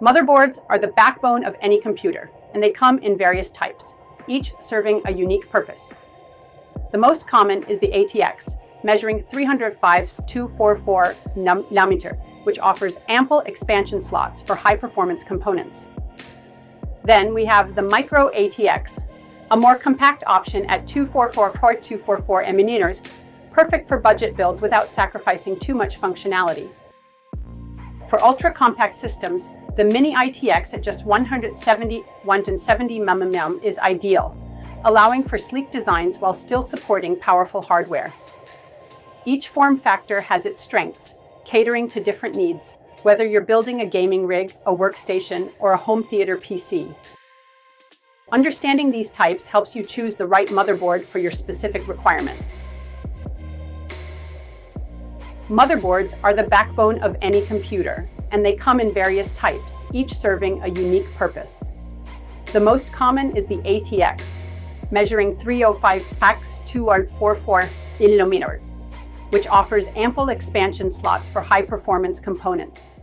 Motherboards are the backbone of any computer, and they come in various types, each serving a unique purpose. The most common is the ATX, measuring 305/244 nm, which offers ample expansion slots for high-performance components. Then we have the Micro-ATX, a more compact option at 244/244 mm, perfect for budget builds without sacrificing too much functionality. For ultra-compact systems, the Mini-ITX at just 170 mm is ideal, allowing for sleek designs while still supporting powerful hardware. Each form factor has its strengths, catering to different needs, whether you're building a gaming rig, a workstation, or a home theater PC. Understanding these types helps you choose the right motherboard for your specific requirements. Motherboards are the backbone of any computer, and they come in various types, each serving a unique purpose. The most common is the ATX, measuring 305/244 mm, which offers ample expansion slots for high-performance components.